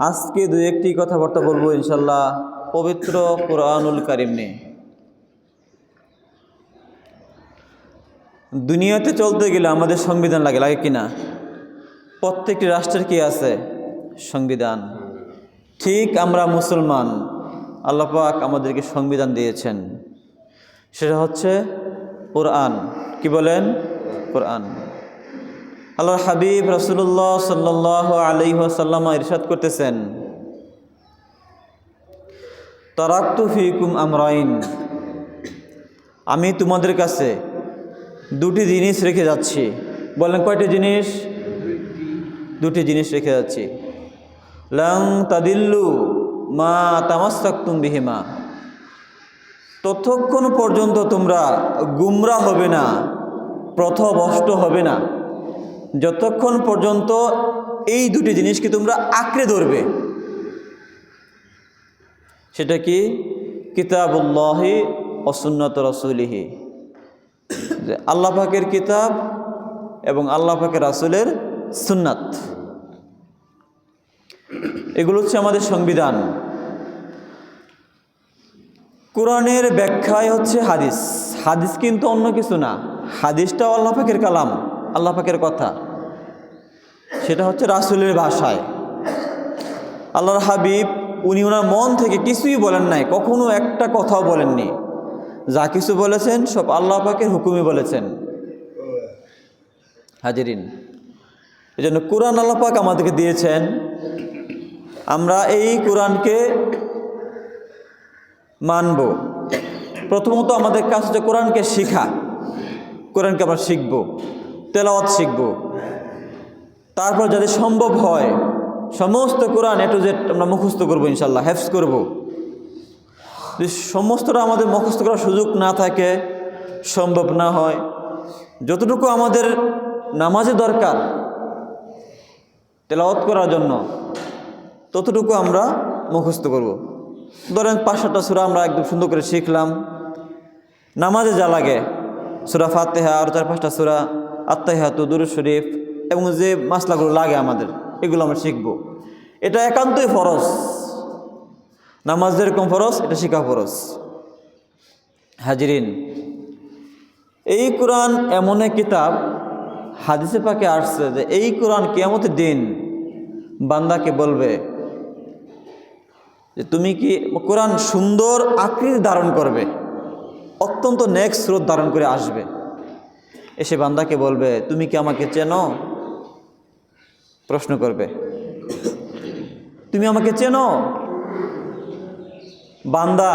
আজকে দুই একটি কথাবার্তা বলবো ইনশাল্লাহ পবিত্র কুরআনুল কারীম নিয়ে। দুনিয়াতে চলতে গেলে আমাদের সংবিধান লাগে কিনা? প্রত্যেকটি রাষ্ট্রের কি আছে? সংবিধান। ঠিক আমরা মুসলমান, আল্লাহ পাক আমাদেরকে সংবিধান দিয়েছেন, সেটা হচ্ছে কুরআন। কি বলেন? কুরআন। আল্লাহর হাবিব রাসূলুল্লাহ সাল্লাল্লাহু আলাইহি ওয়াসাল্লাম ইরশাদ করতেছেন, তারাকতু ফিকুম আমরাইন, আমি তোমাদের কাছে দুটি জিনিস রেখে যাচ্ছি। বলেন কয়টি জিনিস? দুটি জিনিস রেখে যাচ্ছি। লাং তাদিল্লু মা তামাসসাকতুম বিহিমা, ততক্ষণ পর্যন্ত তোমরা গুমরা হবে না, পথভ্রষ্ট হবে না, যতক্ষণ পর্যন্ত এই দুটি জিনিসকে তোমরা আঁকড়ে ধরবে। সেটা কি? কিতাবুল্লাহি ওয়া সুন্নাত রাসূলিহি, যে আল্লাহ পাকের কিতাব এবং আল্লাহ পাকের রাসূলের সুন্নাত, এগুলো হচ্ছে আমাদের সংবিধান। কোরআনের ব্যাখ্যায় হচ্ছে হাদিস। হাদিস কিন্তু অন্য কিছু না, হাদিসটাও আল্লাহ পাকের কালাম, আল্লাহ পাকের কথা, সেটা হচ্ছে রাসূলের ভাষায়। আল্লাহর হাবিব উনি ওনার মন থেকে কিছুই বলেন নাই, কখনো একটা কথাও বলেননি। যা কিছু বলেছেন সব আল্লাহ পাকের হুকুমে বলেছেন। হাজিরিন, এই জন্য কোরআন আল্লাহ পাক আমাদেরকে দিয়েছেন, আমরা এই কোরআনকে মানব। প্রথমত আমাদের কাজ হচ্ছে কোরআনকে শিখা, কোরআনকে আমরা শিখব, তেলাওয়াত শিখব। তারপর যদি সম্ভব হয় সমস্ত কোরআন এ টু জেড আমরা মুখস্থ করবো, ইনশাল্লাহ হেফজ করব। যদি সমস্তটা আমাদের মুখস্থ করার সুযোগ না থাকে, সম্ভব না হয়, যতটুকু আমাদের নামাজে দরকার তেলাওয়াত করার জন্য, ততটুকু আমরা মুখস্থ করব। ধরেন 5-7টা সূরা আমরা একদম সুন্দর করে শিখলাম। নামাজে যা লাগে, সূরা ফাতিহা আর 4-5টা সূরা, আত্তাহিয়াতু, দুরূদ শরীফ এবং যে মাসলাগুলো লাগে আমাদের, এগুলো আমরা শিখব। এটা একান্তই ফরজ, নামাজ যেরকম ফরজ এটা শিখা ফরজ। হাজিরিন, এই কোরআন এমন এক কিতাব, হাদিসে পাকে আসছে যে এই কোরআন কিয়ামতের দিন বান্দাকে বলবে যে তুমি কি, কোরআন সুন্দর আকৃতি ধারণ করবে, অত্যন্ত নেক্সট স্রোত ধারণ করে আসবে, এসে বান্দাকে বলবে তুমি কি আমাকে চেনো? প্রশ্ন করবে, তুমি আমাকে চেনো? বান্দা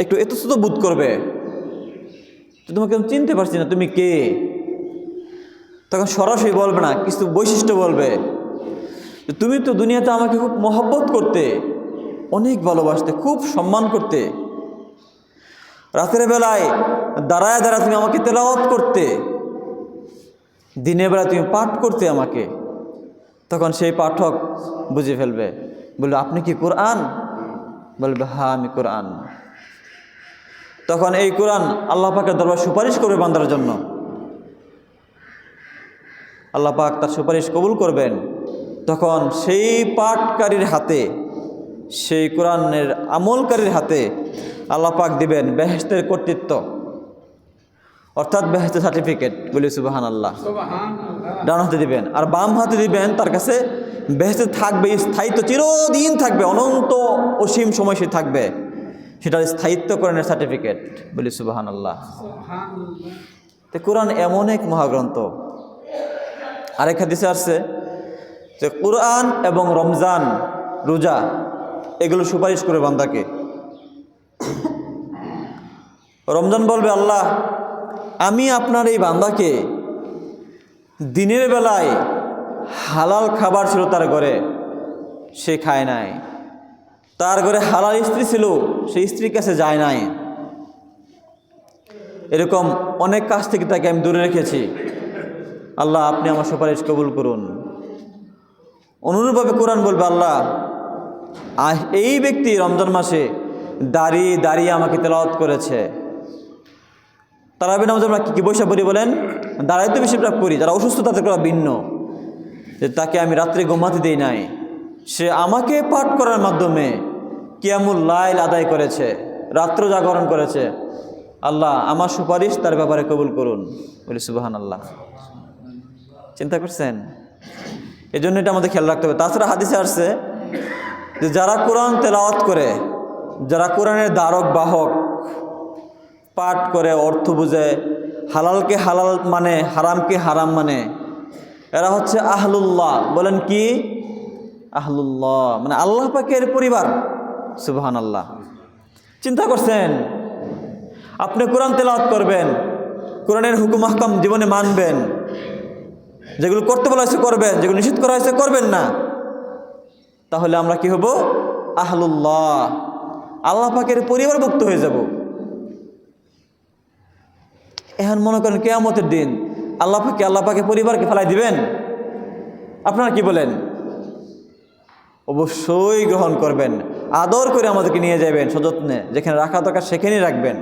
একটু এতস্তুত বোধ করবে, তোমাকে আমি চিনতে পারছি না, তুমি কে? তখন সরাসরি বলবে না, কিছু বৈশিষ্ট্য বলবে। তুমি তো দুনিয়াতে আমাকে খুব মহব্বত করতে, অনেক ভালোবাসতে, খুব সম্মান করতে, রাতের বেলায় দাঁড়ায় দাঁড়ায় তুমি আমাকে তেলাওয়াত করতে, দিনের বেলায় তুমি পাঠ করতে আমাকে। তখন সেই পাঠক বুঝে ফেলবে, বলবে আপনি কি কোরআন? বলবে হ্যাঁ আমি কোরআন। তখন এই কোরআন আল্লাহ পাকের দরবারে সুপারিশ করবে বান্দার জন্য। আল্লাহ পাক তার সুপারিশ কবুল করবেন। তখন সেই পাঠকারীর হাতে, সেই কোরআনের আমলকারীর হাতে আল্লাহ পাক দিবেন বেহেশতের কর্তৃত্ব, অর্থাৎ বেহেশতের সার্টিফিকেট। বলি সুবহানাল্লাহ। ডান হাতে দিবেন, আর বাম হাতে দিবেন, তার কাছে বেহেশতে থাকবে, স্থায়িত্ব চিরদিন থাকবে, অনন্ত অসীম সময় সে থাকবে, সেটার স্থায়িত্বকরণের সার্টিফিকেট। বলি সুবহানাল্লাহ। তো কোরআন এমন এক মহাগ্রন্থ। আরেক হাদিসে আসছে যে কোরআন এবং রমজান, রোজা, এগুলো সুপারিশ করে বান্দাকে। রমজান বলবে আল্লাহ আমি আপনার এই বান্দাকে দিনের বেলায় হালাল খাবার ছিল তার ঘরে, সে খায় নাই, তার ঘরে হালাল স্ত্রী ছিল, সেই স্ত্রীর কাছে যায় নাই, এরকম অনেক কাজ থেকে তাকে আমি দূরে রেখেছি, আল্লাহ আপনি আমার সুপারিশ কবুল করুন। অনুরূপভাবে কোরআন বলবে আল্লাহ এই ব্যক্তি রমজান মাসে দাঁড়িয়ে দাঁড়িয়ে আমাকে তেলাওয়াত করেছে। তারাবি নামাজ আমরা কি বৈশা পড়ি বলেন? দাঁড়াইতে বেশি পড়ি, যারা অসুস্থ তাদের করা ভিন্ন। যে তাকে আমি রাত্রে ঘুমাতে দিই নাই, সে আমাকে পাঠ করার মাধ্যমে কিয়ামুল লাইল আদায় করেছে, রাত্র জাগরণ করেছে। আল্লাহ আমার সুপারিশ তার ব্যাপারে কবুল করুন। বলি সুবহানাল্লাহ। চিন্তা করছেন? এই জন্য এটা আমাদের খেয়াল রাখতে হবে। তাছাড়া হাদিসে আসছে যে যারা কোরআন তেলাওয়াত করে, যারা কোরআনের ধারক বাহক, পাঠ করে, অর্থ বুঝে, হালালকে হালাল মানে, হারামকে হারাম মানে, এরা হচ্ছে আহলুল্লাহ। বলেন কি? আহলুল্লাহ মানে আল্লাহ পাকের পরিবার। সুবহানাল্লাহ। চিন্তা করছেন? আপনি কোরআন তেলাওয়াত করবেন, কোরআনের হুকুম আহকাম জীবনে মানবেন, যেগুলো করতে বলা হয়েছে করবেন, যেগুলো নিষেধ করা হয়েছে করবেন না, তাহলে আমরা কি হব? আহলুল্লাহ, আল্লাহ পাকের পরিবারভুক্ত হয়ে যাব। এখন মনে করেন কিয়ামতের দিন আল্লাহ পাকে পরিবারকে ফেলাই দিবেন? আপনারা কি বলেন? অবশ্যই গ্রহণ করবেন, আদর করে আমাদেরকে নিয়ে যাবেন সযত্নে, যেখানে রাখা দরকার সেখানেই রাখবেন।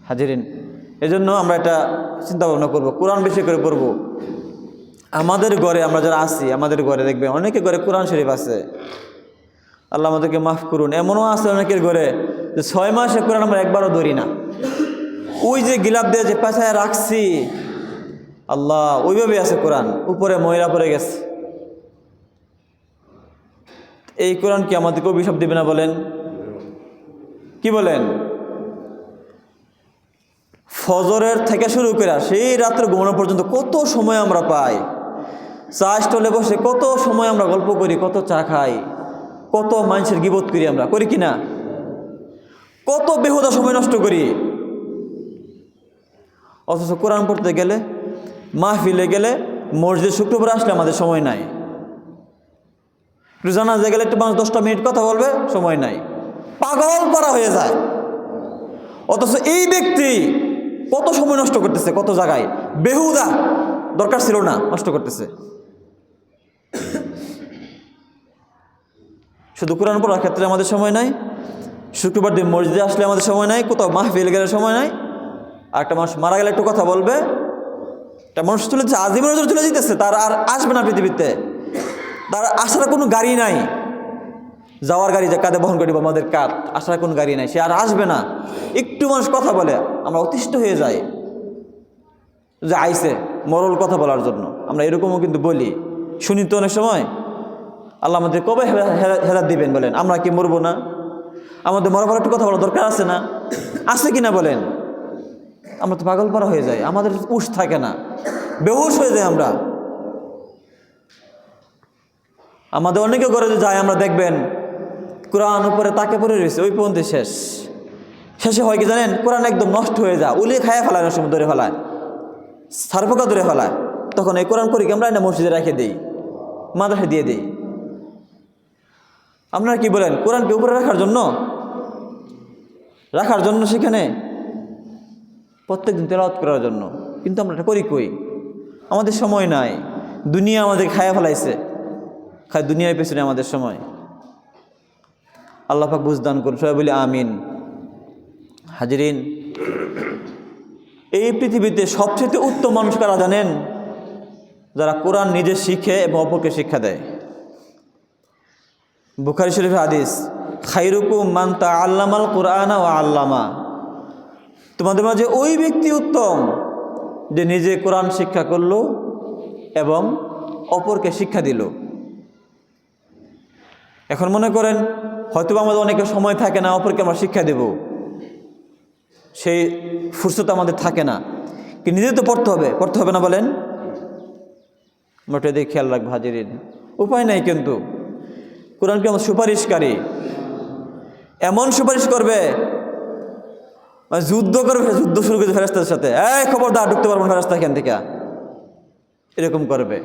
হাজিরিন, এজন্য আমরা এটা চিন্তা ভাবনা করবো, কোরআন বেশি করে পড়বো। আমাদের ঘরে আমরা যারা আছি, আমাদের ঘরে দেখবেন অনেকে ঘরে কোরআন শরীফ আছে। আল্লাহ আমাদেরকে মাফ করুন। এমনও আছে অনেকের ঘরে যে 6 মাসে কোরআন আমরা একবারও ধরি না। ওই যে গিলাপ দিয়ে যে পেঁচায় রাখছি, আল্লাহ ওইভাবে আছে কোরআন, উপরে ময়লা পড়ে গেছে। এই কোরআন কি আমাদেরকে অভিশাপ দিবে না? বলেন, কি বলেন? ফজরের থেকে শুরু করে সেই রাত্রে ঘুমানো পর্যন্ত কত সময় আমরা পাই। চা স্টলে বসে কত সময় আমরা গল্প করি, কত চা খাই, কত মানুষের গীবত করি, আমরা করি কিনা? কত বেহুদা সময় নষ্ট করি। অথচ কোরআন পড়তে গেলে, মাহফিলে গেলে, মসজিদ শুক্রবার আসলে আমাদের সময় নাই। জানাজা গেলে একটু 5-10 মিনিট কথা বলবে, সময় নাই। পাগল করা হয়ে যায়। অথচ এই ব্যক্তি কত সময় নষ্ট করতেছে, কত জায়গায় বেহুদা, দরকার ছিল না, নষ্ট করতেছে। শুধু কোরআন পড়ার ক্ষেত্রে আমাদের সময় নাই, শুক্রবার দিন মসজিদে আসলে আমাদের সময় নাই, কোথাও মাহফিল গেলে সময় নাই। আর একটা মানুষ মারা গেলে একটু কথা বলবে, একটা মানুষ চলে যাচ্ছে, আজীবনের জন্য চলে যেতেছে, তার আর আসবে না পৃথিবীতে, তার আসার কোনো গাড়ি নাই। যাওয়ার গাড়ি যে কাঁধে বহন করিব আমাদের কাঁধ, আসার কোনো গাড়ি নাই, সে আর আসবে না। একটু মানুষ কথা বলে আমরা অতিষ্ঠ হয়ে যাই, যে আইসে মরল কথা বলার জন্য। আমরা এরকমও কিন্তু বলি, শুনি তো অনেক সময়। আল্লাহ আমাদের কবে হেদায়েত দিবেন বলেন? আমরা কি মরবো না? আমাদের মরাবার একটু কথা বলার দরকার আছে না? আছে কিনা বলেন? আমরা তো পাগল পারা হয়ে যাই, আমাদের উশ থাকে না, বেহুশ হয়ে যায় আমরা। আমাদের অনেকে ঘরে যে যায়, আমরা দেখবেন কোরআন উপরে তাকে পড়ে রয়েছে, ওই পর্যন্ত শেষে হয় কি জানেন? কোরআন একদম নষ্ট হয়ে যায়, উলিয়ে খায়া ফেলায়, নষ্ট ধরে ফেলায়, সারপোকা ধরে ফেলায়। তখন এই কোরআন করি আমরা না মসজিদে রেখে দিই, মাদ্রাসায় দিয়ে দিই। আপনারা কি বলেন? কোরআনকে উপরে রাখার জন্য সেখানে প্রত্যেকদিন তেলাওয়াত করার জন্য, কিন্তু আমরা এটা করি কই? আমাদের সময় নাই, দুনিয়া আমাদের খায়া ফেলাইছে, দুনিয়ার পেছনে আমাদের সময়। আল্লাহ পাক বুঝদান করুন, সবাই বলি আমিন। হাজিরিন, এই পৃথিবীতে সবচেয়ে উত্তম মানুষ কারা জানেন? যারা কোরআন নিজে শিখে এবং অপরকে শিক্ষা দেয়। বুখারী শরীফের হাদিস, খায়রুকুম মান তাআল্লামাল কুরআনা ওয়া আল্লামা। তোমাদের মাঝে ওই ব্যক্তি উত্তম যে নিজে কোরআন শিক্ষা করলো এবং অপরকে শিক্ষা দিল। এখন মনে করেন হয়তো আমাদের অনেকের সময় থাকে না অপরকে আমরা শিক্ষা দেব, সেই ফুরসত আমাদের থাকে না, কি নিজে তো পড়তে হবে না বলেন? মোটে দিয়ে খেয়াল রাখবো হাজিরিন, উপায় নাই। কিন্তু কোরআন কি আমার সুপারিশকারী, এমন সুপারিশ করবে, যুদ্ধ করবে, যুদ্ধ শুরু করবে ফেরেশতাদের সাথে, এই খবরদার ঢুকতে পারবো না ফেরেশতা এখান থেকে, এরকম করবে।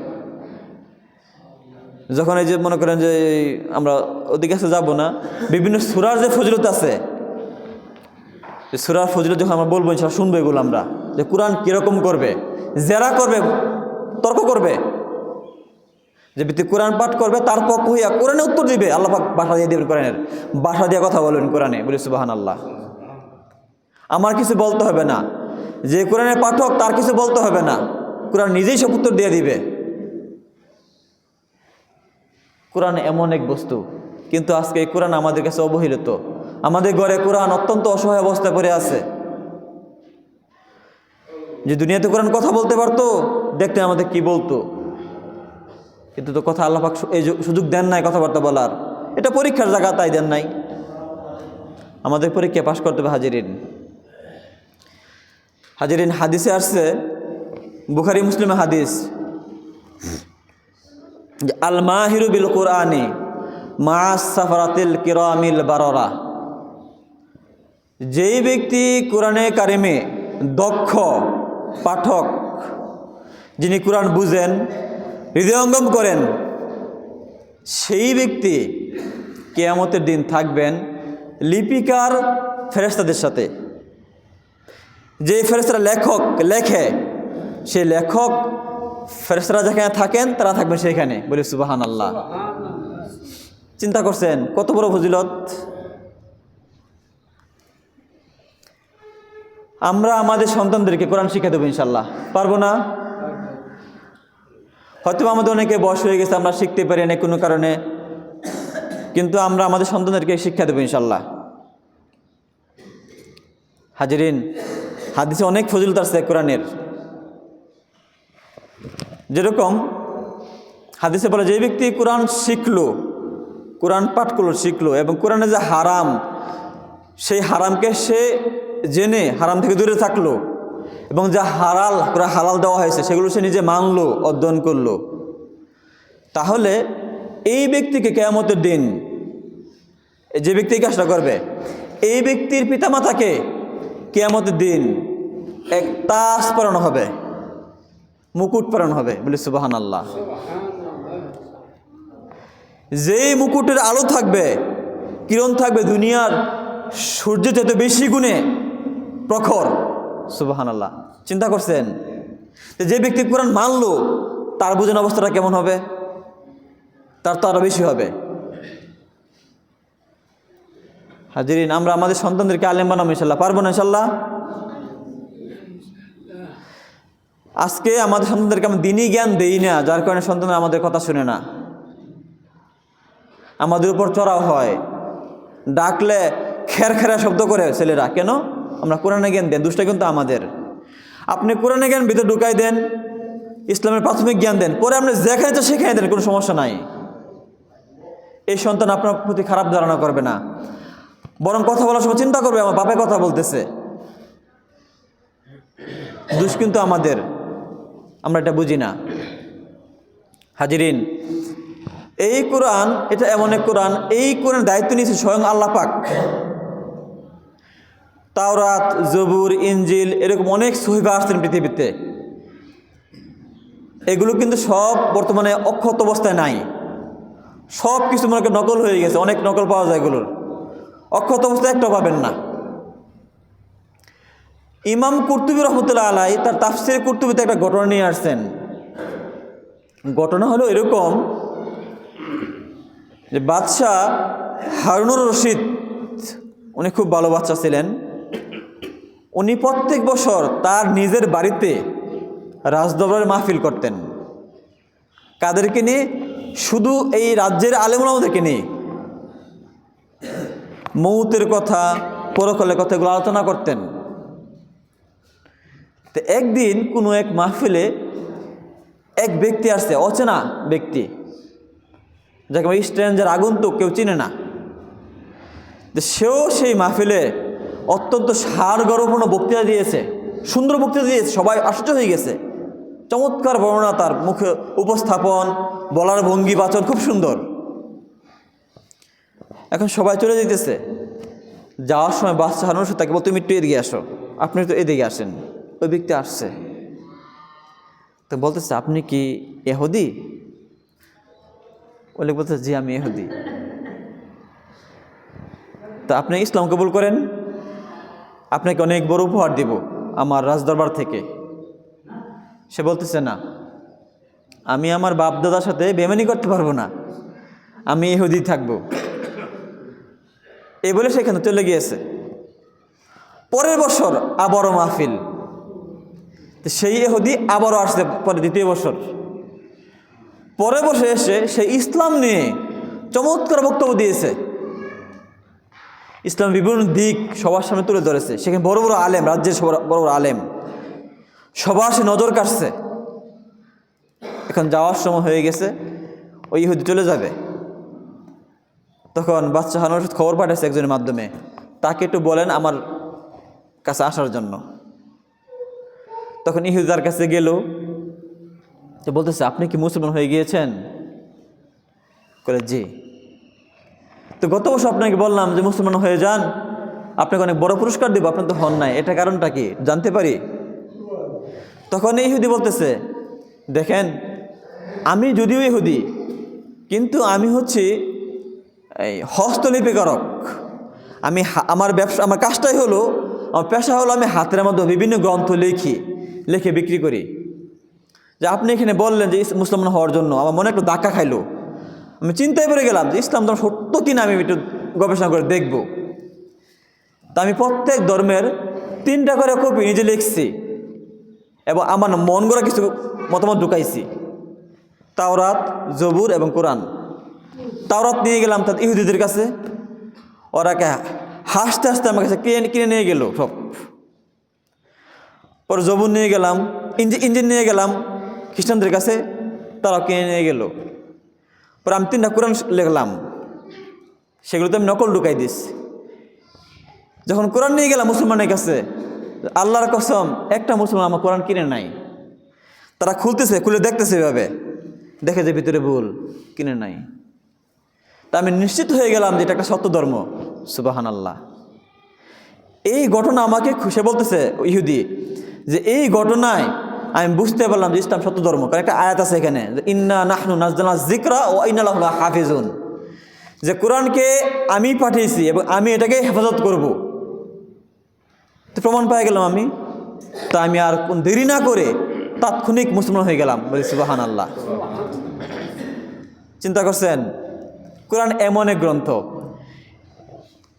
যখন এই যে মনে করেন যে আমরা ওদিকে কাছে যাবো না, বিভিন্ন সূরার যে ফজিলত আছে, সূরার ফজিলত যখন আমরা বলবো, ইনশাআল্লাহ শুনবো এগুলো আমরা, যে কোরআন কীরকম করবে। যারা করবে তর্ক করবে, যে ব্যক্তি কোরআন পাঠ করবে তার পক্ষ হইয়া কোরআনে উত্তর দিবে, আল্লাহ পাক ভাষা দিয়ে দেবেন, কোরআনের ভাষা দিয়ে কথা বলবেন কোরআনে, বলি সুবহানাল্লাহ। আমার কিছু বলতে হবে না, যে কোরআনের পাঠক তার কিছু বলতে হবে না, কোরআন নিজেই সব উত্তর দিয়ে দিবে। কোরআন এমন এক বস্তু, কিন্তু আজকে এই কোরআন আমাদের কাছে অবহেলিত। আমাদের ঘরে কোরআন অত্যন্ত অসহায় অবস্থায় পড়ে আছে। যে দুনিয়াতে কোরআন কথা বলতে পারতো, দেখতে আমাদের কি বলতো, কিন্তু তো কথা আল্লাহ পাক এই সুযোগ দেন নাই কথাবার্তা বলার। এটা পরীক্ষার জায়গা, তাই দেন নাই। আমাদের পরীক্ষা পাশ করতে হবে। হাজিরিন হাদিসে আসছে, বুখারী মুসলিমে হাদিস, যে আল মাহিরু বিল কোরআনি মা'আস সাফারাতিল কিরামিল বাররা, যেই ব্যক্তি কোরআনে কারিমে দক্ষ পাঠক, যিনি কোরআন বুঝেন, হৃদয়ঙ্গম করেন, সেই ব্যক্তি কিয়ামতের দিন থাকবেন লিপিকার ফেরেশতাদের সাথে। যে ফেরেশতারা লেখে, সেই লেখক ফেরেশতারা যেখানে থাকেন তারা থাকবেন সেখানে। বলি সুবহানাল্লাহ। চিন্তা করছেন কত বড় ফজিলত। আমরা আমাদের সন্তানদেরকে কোরআন শিক্ষা দেবো ইনশাল্লাহ, পারবো না? হয়তো আমাদের অনেকে বয়স হয়ে গেছে, আমরা শিখতে পারি না কোনো কারণে, কিন্তু আমরা আমাদের সন্তানদেরকে শিক্ষা দেবো ইনশাল্লাহ। হাজিরিন, হাদিসে অনেক ফজিলত আছে কোরআনের। যেরকম হাদিসে বলে, যে ব্যক্তি কোরআন শিখলো, কোরআন পাঠ করলো, শিখলো, এবং কোরআনে যে হারাম, সেই হারামকে সে জেনে হারাম থেকে দূরে থাকলো, এবং যা হালাল দেওয়া হয়েছে সেগুলো সে নিজে মানলো, অধ্যয়ন করলো, তাহলে এই ব্যক্তিকে কিয়ামতের দিন, যে ব্যক্তি কাজটা করবে, এই ব্যক্তির পিতামাতাকে কিয়ামতের দিন এক তাজ পরানো হবে, মুকুট পরানো হবে। বলি সুবহানাল্লাহ। যেই মুকুটের আলো থাকবে, কিরণ থাকবে দুনিয়ার সূর্যের চাইতে বেশি গুণে প্রখর। সুবহানাল্লাহ। চিন্তা করছেন যে ব্যক্তি কোরআন মানলো, তার বুঝেন অবস্থাটা কেমন হবে? তার তো আরো বেশি হবে। হাজিরিন, আমরা আমাদের সন্তানদেরকে আলেম বানাবো ইনশাল্লাহ, পারবো না ইনশাল্লাহ? আজকে আমাদের সন্তানদেরকে আমরা দিনই জ্ঞান দেই না, যার কারণে সন্তানরা আমাদের কথা শুনে না, আমাদের উপর চড়াও হয়। ডাকলে খেরখেরা শব্দ করে ছেলেরা। কেন? আমরা কোরআনে জ্ঞান দেন। দুষ্টা কিন্তু আমাদের। আপনি কোরআনে জ্ঞান ভিতরে ঢুকাই দেন, ইসলামের প্রাথমিক জ্ঞান দেন, পরে আপনি যেখানে তো সেখানে দেন, কোনো সমস্যা নাই। এই সন্তান আপনার প্রতি খারাপ ধারণা করবে না, বরং কথা বলার সময় চিন্তা করবে আমার বাপে কথা বলতেছে। দোষ কিন্তু আমাদের, আমরা এটা বুঝি না। হাজিরিন, এই কোরআন, এটা এমন এক কোরআন, এই কোরআন দায়িত্ব নিয়েছে স্বয়ং আল্লাহ পাক। তাওরাত, জবুর, ইনজিল, এরকম অনেক সহিফা আসছেন পৃথিবীতে। এগুলো কিন্তু সব বর্তমানে অক্ষত অবস্থায় নাই, সব কিছু মনে করেন নকল হয়ে গেছে। অনেক নকল পাওয়া যায়, এগুলোর অক্ষত অবস্থায় একটা পাবেন না। ইমাম কুরতুবী রহমতুল্লাহ আলাই তার তাফসির কুরতুবীতে একটা ঘটনা নিয়ে আসছেন। ঘটনা হলো এরকম যে বাদশাহ হারুনুর রশিদ, উনি খুব ভালো বাচ্চা ছিলেন। উনি প্রত্যেক বছর তার নিজের বাড়িতে রাজদরবারের মাহফিল করতেন। কাদেরকে নিয়ে? শুধু এই রাজ্যের আলেম ওলামাদেরকে নিয়ে। মৌতের কথা, পরকালের কথা, এগুলো আলোচনা করতেন। তো একদিন কোনো এক মাহফিলে এক ব্যক্তি আসছে, অচেনা ব্যক্তি, যাকে স্ট্রেঞ্জার, আগন্তুক, কেউ চিনে না। তো সেও সেই মাহফিলে অত্যন্ত সারগর্ভপূর্ণ বক্তৃতা দিয়েছে, সুন্দর বক্তৃতা দিয়েছে। সবাই আশ্চর্য হয়ে গেছে, চমৎকার বর্ণনা, তার মুখে উপস্থাপন, বলার ভঙ্গি বাচন খুব সুন্দর। এখন সবাই চলে যেতেছে, যাওয়ার সময় বাদশাহ হারুন রশিদ তাকে বল, তুমি একটু এদিকে আসো, আপনি তো এদিকে আসেন। ওই ব্যক্তি আসছে, তো বলতেছে, আপনি কি ইহুদি? ওই বলতেছে, জি আমি ইহুদি। তা আপনি ইসলাম কবুল করেন, আপনাকে অনেক বড় উপহার দিব আমার রাজদরবার থেকে। সে বলতেছে, না, আমি আমার বাপ দাদার সাথে বেমানি করতে পারবো না, আমি ইহুদি থাকবো। এই বলে সেখানে চলে গিয়েছে। পরের বছর আবারও মাহফিল। তো সেই ইহুদি আবারও আসছে পরে দ্বিতীয় বছর, পরে বসে এসে সে ইসলাম নিয়ে চমৎকার বক্তব্য দিয়েছে। ইসলাম বিভিন্ন দিক সবার সামনে তুলে ধরেছে। সেখানে বড় বড় আলেম, রাজ্যের বড় বড় আলেম সবার সে নজর কাটছে। এখন যাওয়ার সময় হয়ে গেছে, ওই ইহুদি চলে যাবে। তখন বাদশা হারুন রশিদ খবর পাঠাচ্ছে একজনের মাধ্যমে, তাকে একটু বলেন আমার কাছে আসার জন্য। তখন ইহুদি তার কাছে গেল, যে বলতেছে আপনি কি মুসলমান হয়ে গিয়েছেন? বলে জি। তো গত বছর আপনাকে বললাম যে মুসলমান হয়ে যান, আপনাকে অনেক বড় পুরস্কার দেবো, আপনি তো হন নাই, এটা কারণটা কি জানতে পারি? তখন এই ইহুদি বলতেছে, দেখেন আমি যদিও ইহুদি, কিন্তু আমি হচ্ছি এই হস্তলিপিকারক। আমি আমার ব্যবসা, আমার কাজটাই হলো, আমার পেশা হলো আমি হাতের মাধ্যমে বিভিন্ন গ্রন্থ লিখে বিক্রি করি। যে আপনি এখানে বললেন যে মুসলমান হওয়ার জন্য, আমার মনে একটু ধাক্কা খাইলো। আমি চিন্তায় পড়ে গেলাম যে ইসলাম ধর্ম সত্য কিনা আমি একটু গবেষণা করে দেখব। তা আমি প্রত্যেক ধর্মের 3টা করে কপি নিজে লিখছি এবং আমার মন গড়া কিছু মতামত ঢুকাইছি, তাওরাত, জবুর এবং কোরআন। তাওরাত নিয়ে গেলাম তার ইহুদিদের কাছে, ওরাকে হাসতে হাসতে আমার কাছে কিনে নিয়ে গেল সব। পরে জবুর নিয়ে গেলাম, ইঞ্জিন নিয়ে গেলাম খ্রিস্টানদের কাছে, তারাও কিনে নিয়ে গেল। পরে আমি 3টা কোরআন লিখলাম, সেগুলোতে আমি নকল ঢুকাই দিস। যখন কোরআন নিয়ে গেলাম মুসলমানের কাছে, আল্লাহর কসম একটা মুসলমান আমার কোরআন কিনে নাই। তারা খুলে দেখতেছে, এভাবে দেখে যে ভিতরে ভুল, কিনে নাই। তা আমি নিশ্চিত হয়ে গেলাম যে এটা একটা সত্য ধর্ম। সুবহানাল্লাহ। এই ঘটনা আমাকে সে বলতেছে ইহুদি, যে এই ঘটনায় আমি বুঝতে পারলাম যে ইসলাম সত্য ধর্ম। কারণ একটা আয়াত আছে এখানে, যে ইন্না নাহনু নাযযালনা যিকরা ওয়া ইন্না লাহু লাহাফিজুন, যে কোরআনকে আমি পাঠিয়েছি এবং আমি এটাকে হেফাজত করব। তো প্রমাণ পেয়ে গেলাম আমি। তা আমি আর কোন দেরি না করে তাৎক্ষণিক মুসলমান হয়ে গেলাম। বলি সুবহানাল্লাহ। চিন্তা করছেন, কোরআন এমন এক গ্রন্থ,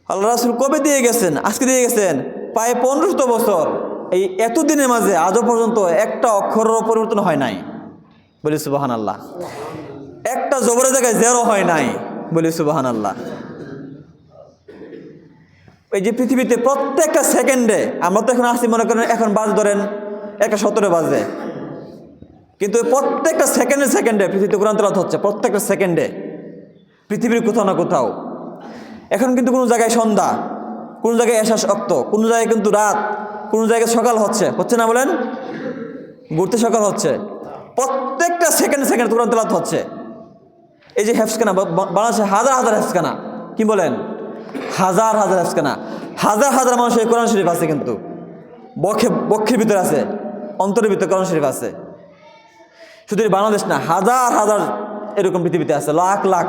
আল্লাহ রাসূল কবে দিয়ে গেছেন? আজকে দিয়ে গেছেন, প্রায় 1500 বছর। এই এতদিনের মাঝে আজও পর্যন্ত একটা অক্ষরের পরিবর্তন হয় নাই। বলি সুবহানাল্লাহ। একটা জবরের জায়গায় জেরো হয় নাই। বলি সুবহানাল্লাহ। এই যে পৃথিবীতে প্রত্যেকটা সেকেন্ডে, আমরা তো এখন আসি মনে করেন এখন বাজ ধরেন 1:17 বাজে, কিন্তু প্রত্যেকটা সেকেন্ডে পৃথিবীতে কোরআন তেলাওয়াত হচ্ছে, প্রত্যেকটা সেকেন্ডে পৃথিবীর কোথাও না কোথাও। এখন কিন্তু কোনো জায়গায় সন্ধ্যা, কোনো জায়গায় এশা শক্ত, কোনো জায়গায় কিন্তু রাত, কোনো জায়গায় সকাল হচ্ছে না বলেন? ঘুরতে সকাল হচ্ছে। প্রত্যেকটা সেকেন্ড কোরআন তেলাওয়াত হচ্ছে। এই যে হেফজখানা, বাংলাদেশে হাজার হাজার হেফজখানা, কি বলেন? হাজার হাজার হেফজখানা, হাজার হাজার মানুষের কোরআন শরীফ আছে, কিন্তু বক্ষের ভিতরে আছে, অন্তরের ভিতরে কোরআন শরীফ আছে। শুধু বাংলাদেশ না, হাজার হাজার এরকম পৃথিবীতে আছে, লাখ লাখ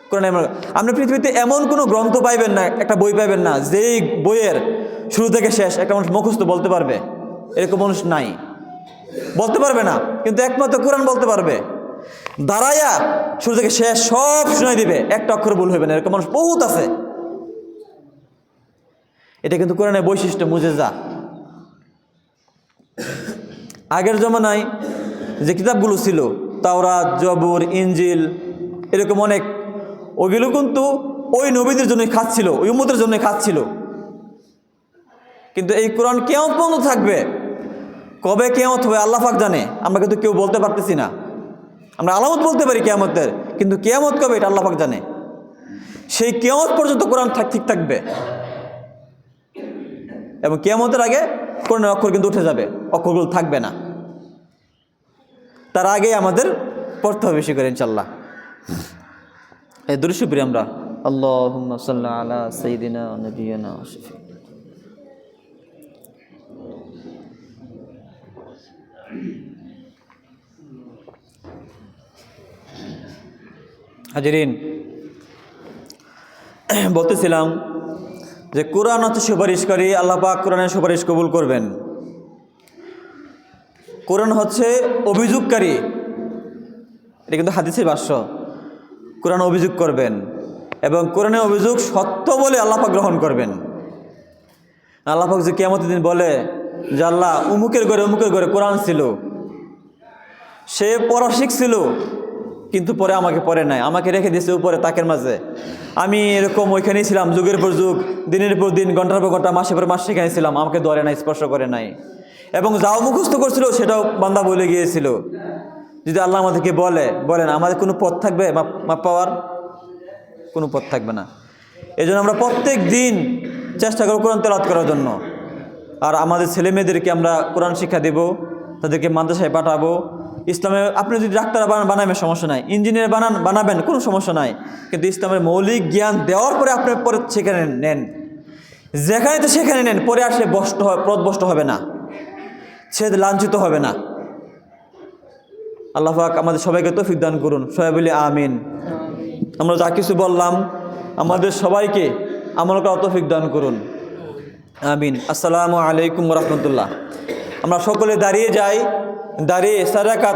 কোরআন। আপনি পৃথিবীতে এমন কোনো গ্রন্থ পাইবেন না, একটা বই পাইবেন না যেই বইয়ের শুরু থেকে শেষ একটা মানুষ মুখস্থ বলতে পারবে। এরকম মানুষ নাই, বলতে পারবে না, কিন্তু একমাত্র কোরআন বলতে পারবে। দাঁড়াইয়া শুরু থেকে শেষ সব শুনাই দিবে, একটা অক্ষর ভুল হইবে না, এরকম মানুষ বহুত আছে। এটা কিন্তু কোরআনের বৈশিষ্ট্য, মুজেজা। আগের জমানায় যে কিতাবগুলো ছিল, তাওরাত, জবুর, ইনজিল, এরকম অনেক, ওইগুলো কিন্তু ওই নবীদের জন্যই খাত ছিল, ওই উম্মতের জন্যই খাত ছিল। কিন্তু এই কোরআন কিয়ামত পর্যন্ত থাকবে। কবে কিয়ামত হবে আল্লাহ পাক জানে, আমরা কিন্তু কেউ বলতে পারতেছি না। আমরা আলামত বলতে পারি কিয়ামতের, কিন্তু কিয়ামত কবে এটা আল্লাহ পাক জানে। সেই কিয়ামত পর্যন্ত কোরআন ঠিক থাকবে, এবং কিয়ামতের আগে কোরআনের অক্ষর কিন্তু উঠে যাবে, অক্ষরগুলো থাকবে না। তার আগে আমাদের পড়তে হবে বেশি করে ইনশাল্লাহ। এই দুরূদ শরীফ আমরা আল্লাহুম্মা সাল্লি আলা সাইয়্যিদিনা ওয়া নাবিয়িনা ওয়া শাফি। হাজিরিন, বলতেছিলাম যে কোরআন হচ্ছে সুপারিশকারী, আল্লাহ পাক কোরআনের সুপারিশ কবুল করবেন। কোরআন হচ্ছে অভিযোগকারী, এটা কিন্তু হাদিসের ভাষ্য। কোরআন অভিযোগ করবেন এবং কোরআনের অভিযোগ সত্য বলে আল্লাহ পাক গ্রহণ করবেন। আল্লাহ পাক যে কিয়ামতের দিন বলে যে আল্লাহ অমুকের ঘরে কোরআন ছিল, সে পড়া শিখছিল কিন্তু পরে আমাকে পড়ে নাই, আমাকে রেখে দিয়েছে উপরে তাকের মাঝে। আমি এরকম ওইখানেই ছিলাম, যুগের পর যুগ, দিনের পর দিন, ঘন্টার পর ঘন্টা, মাসের পর মাস সেখানে ছিলাম, আমাকে ধরে নাই, স্পর্শ করে নাই। এবং যাও মুখস্থ করছিল সেটাও বান্দা বলে গিয়েছিল। যদি আল্লাহ আমাদেরকে বলেন আমাদের কোনো পথ থাকবে মাপ পাওয়ার? কোনো পথ থাকবে না। এই জন্য আমরা প্রত্যেক দিন চেষ্টা করব কোরআন তেলাওয়াত করার জন্য। আর আমাদের ছেলে মেয়েদেরকে আমরা কোরআন শিক্ষা দেব, তাদেরকে মাদ্রাসায় পাঠাবো। ইসলামে আপনি যদি ডাক্তার বানাবেন সমস্যা নাই, ইঞ্জিনিয়ার বানাবেন কোনো সমস্যা নাই, কিন্তু ইসলামের মৌলিক জ্ঞান দেওয়ার পরে আপনি পরে সেখানে নেন, যেখানে তো সেখানে নেন, পরে আর সে পথভ্রষ্ট হবে না, সে লাঞ্ছিত হবে না। আল্লাহ পাক আমাদের সবাইকে তৌফিক দান করুন, সবাই বলি আমিন। আমরা যা কিছু বললাম আমাদের সবাইকে আমল করার তৌফিক দান করুন, আমিন। আসসালামু আলাইকুম ওয়া রাহমাতুল্লাহ। আমরা সকলে দাঁড়িয়ে যাই, দাঁড়িয়ে সারাকাত